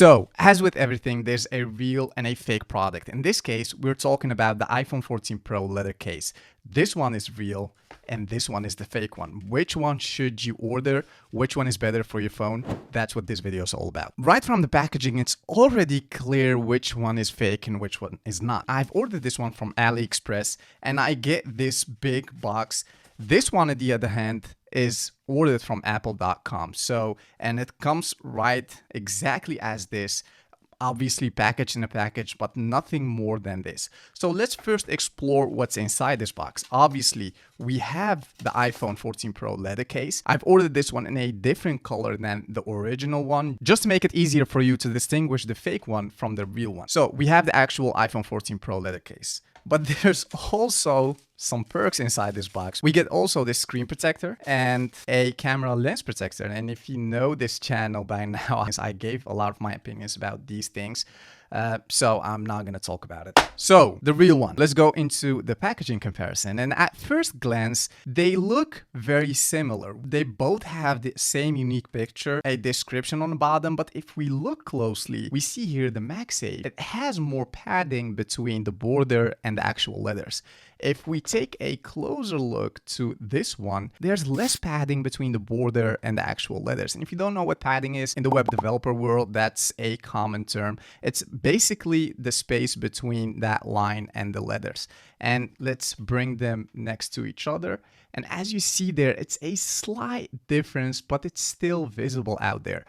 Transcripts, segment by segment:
So, as with everything, there's a real and a fake product. In this case, we're talking about the iPhone 14 Pro leather case. This one is real and this one is the fake one. Which one should you order? Which one is better for your phone? That's what this video is all about. Right from the packaging, it's already clear which one is fake and which one is not. I've ordered this one from AliExpress and I get this big box. This one, on the other hand, is ordered from apple.com. And it comes right exactly as this, obviously packaged in a package, but nothing more than this. So let's first explore what's inside this box. Obviously, we have the iPhone 14 Pro leather case. I've ordered this one in a different color than the original one, just to make it easier for you to distinguish the fake one from the real one. So we have the actual iPhone 14 Pro leather case. But there's also some perks inside this box. We get also this screen protector and a camera lens protector. And if you know this channel by now, I gave a lot of my opinions about these things. So I'm not going to talk about it. So the real one, let's go into the packaging comparison. And at first glance, they look very similar. They both have the same unique picture, a description on the bottom. But if we look closely, we see here the MagSafe. It has more padding between the border and the actual letters. If we take a closer look to this one, there's less padding between the border and the actual letters. And if you don't know what padding is, in the web developer world, that's a common term. It's basically the space between that line and the letters. And let's bring them next to each other. And as you see there, it's a slight difference, but it's still visible out there.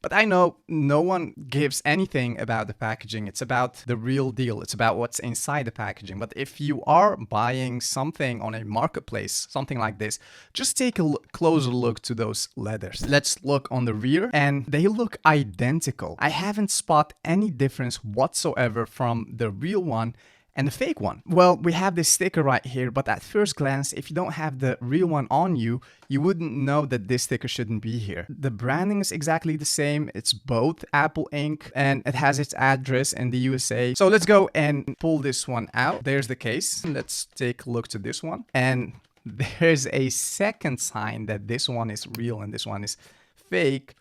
But I know no one gives anything about the packaging. It's about the real deal. It's about what's inside the packaging. But if you are buying something on a marketplace, something like this, just take a closer look to those letters. Let's look on the rear and they look identical. I haven't spotted any difference whatsoever from the real one and the fake one. Well, we have this sticker right here, but at first glance, if you don't have the real one on you, you wouldn't know that this sticker shouldn't be here. The branding is exactly the same. It's both Apple Inc. and it has its address in the USA. So let's go and pull this one out. There's the case. Let's take a look to this one. And there's a second sign that this one is real and this one is fake,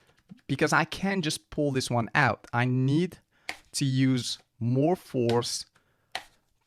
because I can't just pull this one out. I need to use more force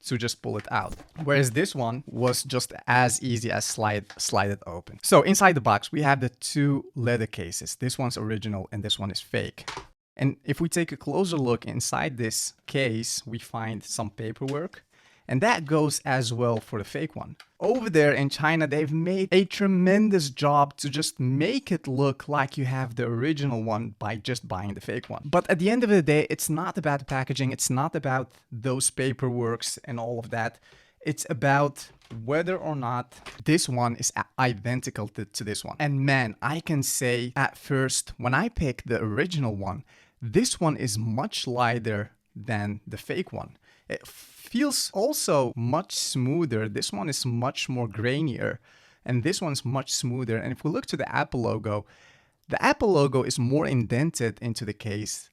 to just pull it out. Whereas this one was just as easy as slide it open. So inside the box, we have the two leather cases. This one's original and this one is fake. And if we take a closer look inside this case, we find some paperwork. And that goes as well for the fake one. Over there in China, they've made a tremendous job to just make it look like you have the original one by just buying the fake one. But at the end of the day, it's not about the packaging. It's not about those paperworks and all of that. It's about whether or not this one is identical to this one. And man, I can say at first, when I picked the original one, this one is much lighter than the fake one. It feels also much smoother. This one is much more grainier and this one's much smoother. And if we look to the Apple logo is more indented into the case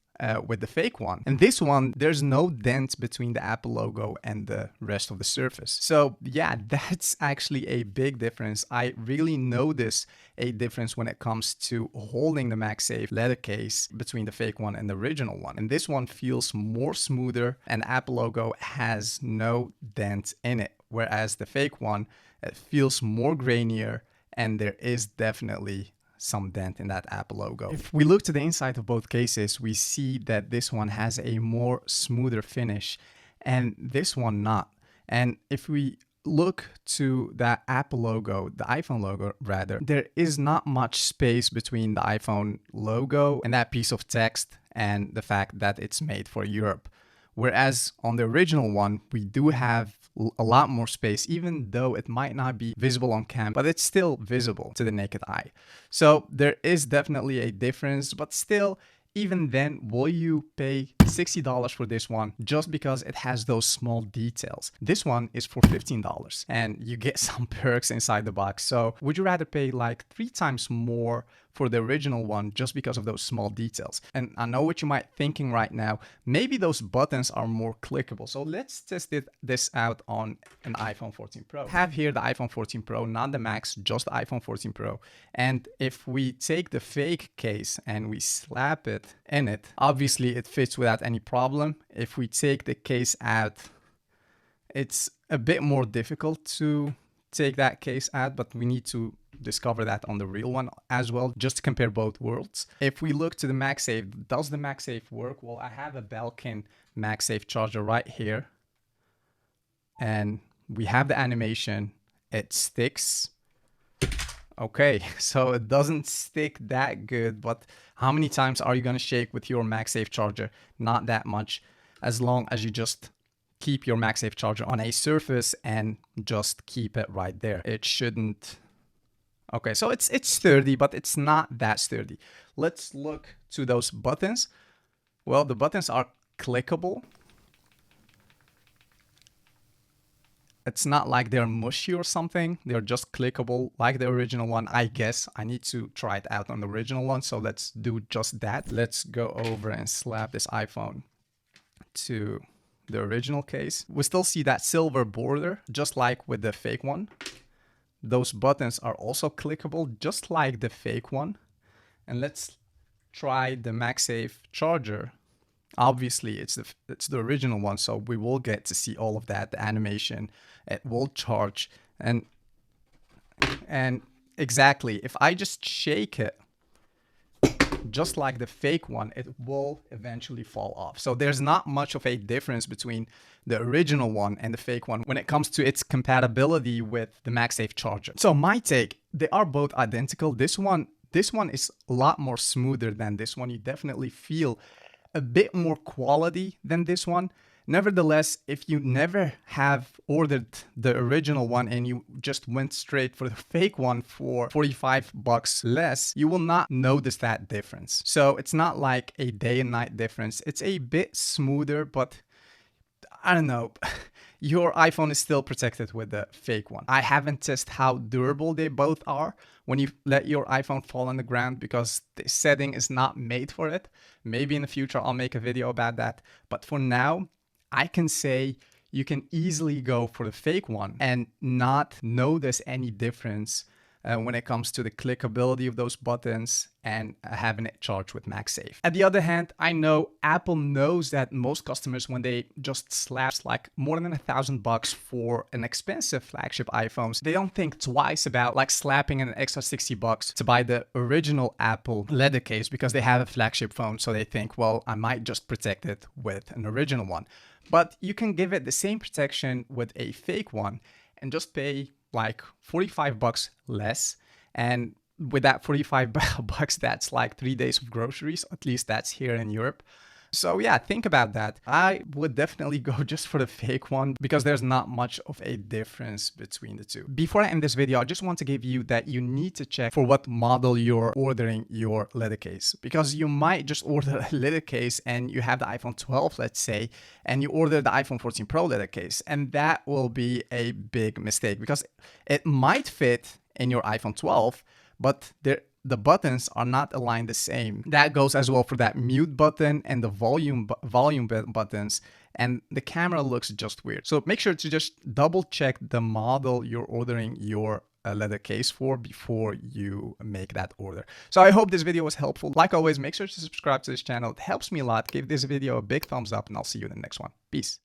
with the fake one. And this one, there's no dent between the Apple logo and the rest of the surface. So yeah, that's actually a big difference. I really notice a difference when it comes to holding the MagSafe leather case between the fake one and the original one. And this one feels more smoother and the Apple logo has no dent in it. Whereas the fake one, it feels more grainier and there is definitely some dent in that Apple logo. If we look to the inside of both cases, we see that this one has a more smoother finish and this one not. And if we look to that Apple logo, the iPhone logo rather, there is not much space between the iPhone logo and that piece of text and the fact that it's made for Europe. Whereas on the original one, we do have a lot more space, even though it might not be visible on cam, but it's still visible to the naked eye. So there is definitely a difference, but still, even then, will you pay $60 for this one just because it has those small details? This one is for $15 and you get some perks inside the box. So would you rather pay like 3 times more for the original one just because of those small details. And I know what you might be thinking right now, maybe those buttons are more clickable. So let's test this out on an iPhone 14 Pro. I have here the iPhone 14 Pro, not the Max, just the iPhone 14 Pro. And if we take the fake case and we slap it in it, obviously it fits without any problem. If we take the case out, it's a bit more difficult to take that case out, but we need to discover that on the real one as well, just to compare both worlds. If we look to the MagSafe, does the MagSafe work? Well, I have a Belkin MagSafe charger right here, and we have the animation. It sticks. Okay, so it doesn't stick that good, but how many times are you going to shake with your MagSafe charger? Not that much, as long as you just keep your MagSafe charger on a surface and just keep it right there. It shouldn't. Okay, so it's sturdy, but it's not that sturdy. Let's look to those buttons. Well, the buttons are clickable. It's not like they're mushy or something. They're just clickable like the original one, I guess. I need to try it out on the original one, so let's do just that. Let's go over and slap this iPhone to the original case. We still see that silver border, just like with the fake one. Those buttons are also clickable, just like the fake one. And let's try the MagSafe charger. Obviously, it's the original one, so we will get to see all of that, the animation. It will charge, and exactly, if I just shake it, just like the fake one, it will eventually fall off. So there's not much of a difference between the original one and the fake one when it comes to its compatibility with the MagSafe charger. So my take, they are both identical. This one is a lot more smoother than this one. You definitely feel a bit more quality than this one. Nevertheless, if you never have ordered the original one and you just went straight for the fake one for $45 less, you will not notice that difference. So it's not like a day and night difference. It's a bit smoother, but I don't know. Your iPhone is still protected with the fake one. I haven't tested how durable they both are when you let your iPhone fall on the ground, because the setting is not made for it. Maybe in the future I'll make a video about that. But for now, I can say you can easily go for the fake one and not notice any difference when it comes to the clickability of those buttons and having it charged with MagSafe. At the other hand, I know Apple knows that most customers, when they just slap like more than $1,000 for an expensive flagship iPhones, they don't think twice about like slapping an extra $60 to buy the original Apple leather case because they have a flagship phone. So they think, well, I might just protect it with an original one. But you can give it the same protection with a fake one and just pay like $45 less. And with that $45, that's like 3 days of groceries. At least that's here in Europe. So yeah, think about that. I would definitely go just for the fake one because there's not much of a difference between the two. Before I end this video, I just want to give you that you need to check for what model you're ordering your leather case, because you might just order a leather case and you have the iPhone 12, let's say, and you order the iPhone 14 Pro leather case, and that will be a big mistake because it might fit in your iPhone 12, but the buttons are not aligned the same. That goes as well for that mute button and the volume buttons, and the camera looks just weird. So make sure to just double check the model you're ordering your leather case for before you make that order. So I hope this video was helpful. Like always, make sure to subscribe to this channel. It helps me a lot. Give this video a big thumbs up, and I'll see you in the next one. Peace.